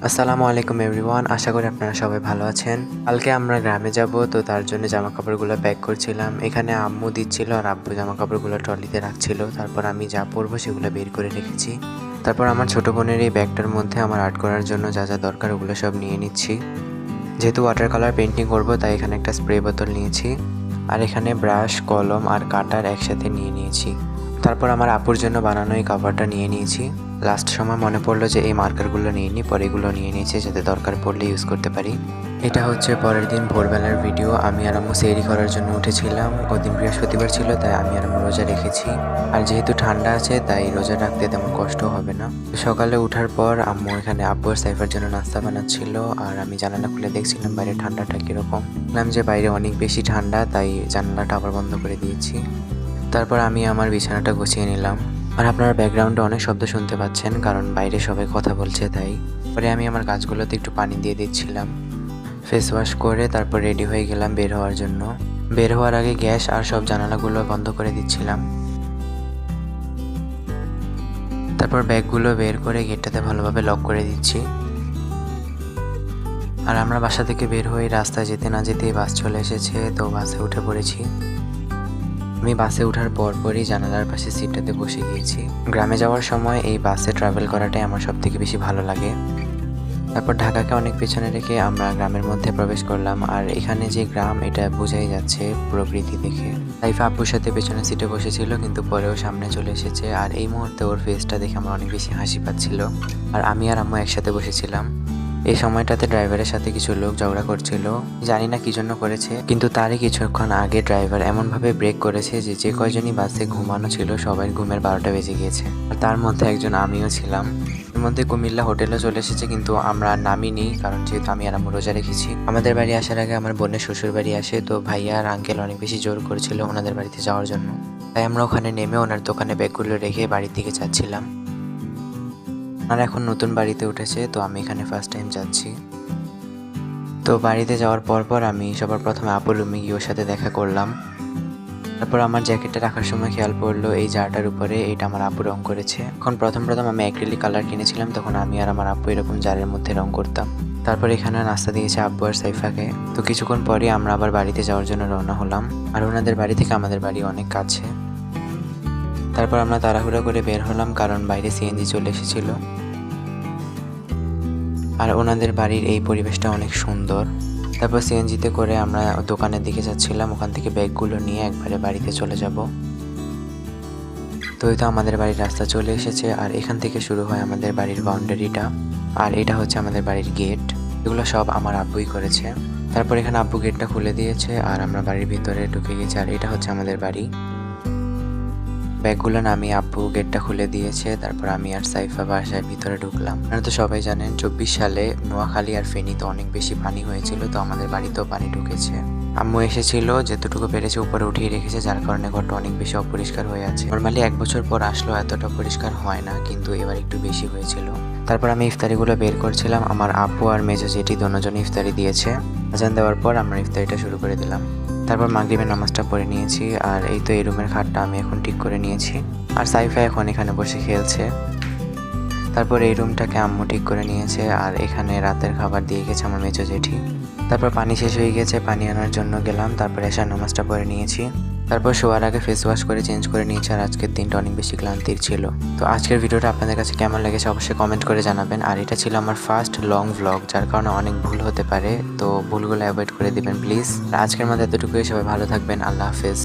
আসসালামু আলাইকুম এভরিওয়ান, আশা করি আপনারা সবাই ভালো আছেন। কালকে আমরা গ্রামে যাব, তো তার জন্য জামা কাপড়গুলো প্যাক করছিলাম। এখানে আম্মু দিচ্ছিল আর আব্বু জামা কাপড়গুলো ট্রলিতে রাখছিল। তারপর আমি যা পরবো সেগুলো বের করে রেখেছি। তারপর আমার ছোট বোনের এই ব্যাগটার মধ্যে আমার আর্ট করার জন্য যা যা দরকার ওগুলো সব নিয়ে নিচ্ছি। যেহেতু ওয়াটার কালার পেন্টিং করব, তাই এখানে একটা স্প্রে বোতল নিয়েছি, আর এখানে ব্রাশ, কলম আর কাটার একসাথে নিয়ে নিয়েছি। তারপর আমার আপুর জন্য বানানো এই কভারটা নিয়ে নিয়েছি। লাস্ট সময় মনে পড়লো যে এই মার্কারগুলো নিয়ে নিই, পরে এগুলো নিয়ে নিয়েছি যাতে দরকার পড়লে ইউজ করতে পারি। এটা হচ্ছে পরের দিন ভোরবেলার ভিডিও। আমি আর আম্মু সেহরি করার জন্য উঠেছিলাম। ওই দিন বৃহস্পতিবার ছিল, তাই আমি আর আম্মু রোজা রেখেছি। আর যেহেতু ঠান্ডা আছে, তাই রোজা রাখতে তেমন কষ্ট হবে না। সকালে ওঠার পর আম্মু এখানে আব্বু আর সাইফার জন্য নাস্তা বানাচ্ছিল, আর আমি জানালা খুলে দেখছিলাম বাইরে ঠান্ডাটা কীরকম। বললাম যে বাইরে অনেক বেশি ঠান্ডা, তাই জানালাটা আবার বন্ধ করে দিয়েছি। তারপর আমি আমার বিছানাটা গুছিয়ে নিলাম। আর আপনারা ব্যাকগ্রাউন্ডে অনেক শব্দ শুনতে পাচ্ছেন, কারণ বাইরে সবাই কথা বলছে। তাই পরে আমি আমার গাছগুলোতে একটু পানি দিয়ে দিচ্ছিলাম। ফেস ওয়াশ করে তারপর রেডি হয়ে গেলাম বের হওয়ার জন্য। বের হওয়ার আগে গ্যাস আর সব জানালাগুলো বন্ধ করে দিচ্ছিলাম। তারপর ব্যাগগুলো বের করে গেটটাতে ভালোভাবে লক করে দিচ্ছি। আর আমরা বাসা থেকে বের হয়ে রাস্তায় যেতে না যেতেই বাস চলে এসেছে, তো বাসে উঠে পড়েছি। আমি বাসে ওঠার পরপরই জানালার পাশে সিটটাতে বসে গিয়েছি। গ্রামে যাওয়ার সময় এই বাসে ট্রাভেল করাটাই আমার সবথেকে বেশি ভালো লাগে। তারপর ঢাকাকে অনেক পেছনে রেখে আমরা গ্রামের মধ্যে প্রবেশ করলাম। আর এখানে যে গ্রাম, এটা বোঝাই যাচ্ছে প্রকৃতি দেখে। সাইফা আব্বুর সাথে পেছনে সিটে বসেছিল, কিন্তু পরেও সামনে চলে এসেছে। আর এই মুহূর্তে ওর ফেসটা দেখে আমার অনেক বেশি হাসি পাচ্ছিল। আর আমি আর আম্মু একসাথে বসেছিলাম। এই সময়টাতে ড্রাইভারের সাথে কিছু লোক ঝগড়া করছিল, জানি না কি জন্য করেছে, কিন্তু তারই কিছুক্ষণ আগে ড্রাইভার এমনভাবে ব্রেক করেছে যে যে কয়জনই বাসে ঘুমানো ছিল সবাই ঘুমের 12টা বেজে গিয়েছে। আর তার মধ্যে একজন আমিও ছিলাম। এর মধ্যে কুমিল্লা হোটেলে চলে এসেছে, কিন্তু আমরা নামিনি, কারণ যেহেতু আমি আর আম্মু রোজা রেখেছি। আমাদের বাড়ি আসার আগে আমার বোনের শ্বশুর বাড়ি আসে, তো ভাইয়া আর আঙ্কেল অনেক বেশি জোর করেছিল ওনাদের বাড়িতে যাওয়ার জন্য। তাই আমরা ওখানে নেমে ওনার দোকানে ব্যাগগুলো রেখে বাড়ির দিকে যাচ্ছিলাম। আর এখন নতুন বাড়িতে উঠেছে, তো আমি এখানে ফার্স্ট টাইম যাচ্ছি। তো বাড়িতে যাওয়ার পর আমি সবার প্রথমে আপুর রুমে গিয়ে ওর সাথে দেখা করলাম। তারপর আমার জ্যাকেটটা রাখার সময় খেয়াল পড়লো এই জারটার উপরে এটা আমার আপু রং করেছে। এখন প্রথম আমি অ্যাক্রিলিক কালার কিনেছিলাম, তখন আমি আর আমার আপু এরকম জারের মধ্যে রং করতাম। তারপর এখানে নাস্তা দিয়েছে আব্বু আর সাইফাকে। তো কিছুক্ষণ পরে আমরা আবার বাড়িতে যাওয়ার জন্য রওনা হলাম। আর ওনাদের বাড়ি থেকে আমাদের বাড়ি অনেক কাছে। তারপর আমরা তাড়াহুড়া করে বের হলাম, কারণ বাইরে সিএনজি চলে এসেছিল। আর ওনাদের বাড়ির এই পরিবেশটা অনেক সুন্দর। তারপর সিএনজিতে করে আমরা দোকানের দিকে যাচ্ছিলাম, ওখান থেকে ব্যাগগুলো নিয়ে একবারে বাড়িতে চলে যাব। তো এই তো আমাদের বাড়ির রাস্তা চলে এসেছে, আর এখান থেকে শুরু হয় আমাদের বাড়ির বাউন্ডারিটা। আর এটা হচ্ছে আমাদের বাড়ির গেট। এগুলো সব আমার আব্বুই করেছে। তারপর এখানে আব্বু গেটটা খুলে দিয়েছে, আর আমরা বাড়ির ভিতরে ঢুকে গেছি। আর এটা হচ্ছে আমাদের বাড়ি। ব্যাগগুলো নামিয়ে আব্বু গেটটা খুলে দিয়েছে। তারপর আমি আর সাইফা বাসার ভিতরে ঢুকলাম। আপনারা তো সবাই জানেন 24 সালে নোয়াখালী আর ফেনীতে অনেক বেশি পানি হয়েছিল, তো আমাদের বাড়িতেও পানি ঢুকেছে। আম্মু এসেছিল, যেতটুকু পেরেছে উপরে উঠিয়ে রেখেছে, যার কারণে ঘরটা অনেক বেশি অপরিষ্কার হয়ে আছে। নর্মালি 1 বছর পর আসলেও এতটা পরিষ্কার হয় না, কিন্তু এবার একটু বেশি হয়েছিল। তারপর আমি ইফতারিগুলো বের করছিলাম। আমার আপু আর মেজো জেঠি দুজনে ইফতারি দিয়েছে। আজান দেওয়ার পর আমরা ইফতারিটা শুরু করে দিলাম। তারপর মাগরিবের নামাজটা পড়ে নিয়েছি। আর এই তো এই রুমের খাটটা আমি এখন ঠিক করে নিয়েছি। আর সাইফা এখন এখানে বসে খেলছে। তারপর এই রুমটাকে আম্মু ঠিক করে নিয়েছে। আর এখানে রাতের খাবার দিয়ে গেছে আমার মেজো জেঠি। তারপর পানি শেষ হয়ে গেছে, পানি আনার জন্য গেলাম। তারপর এসার নামাজটা পড়ে নিয়েছি। তারপর শোয়ার আগে ফেস ওয়াশ করে চেঞ্জ করে নিয়েছি। আর আজকের দিনটা অনেক বেশি ক্লান্তির ছিল। তো আজকের ভিডিওটা আপনাদের কাছে কেমন লেগেছে অবশ্যই কমেন্ট করে জানাবেন। আর এটা ছিল আমার ফার্স্ট লং ভ্লগ, যার কারণে অনেক ভুল হতে পারে, তো ভুলগুলো অ্যাভয়েড করে দিবেন প্লিজ। আর আজকের মধ্যে এতটুকুই। সবাই ভালো থাকবেন। আল্লাহ হাফেজ।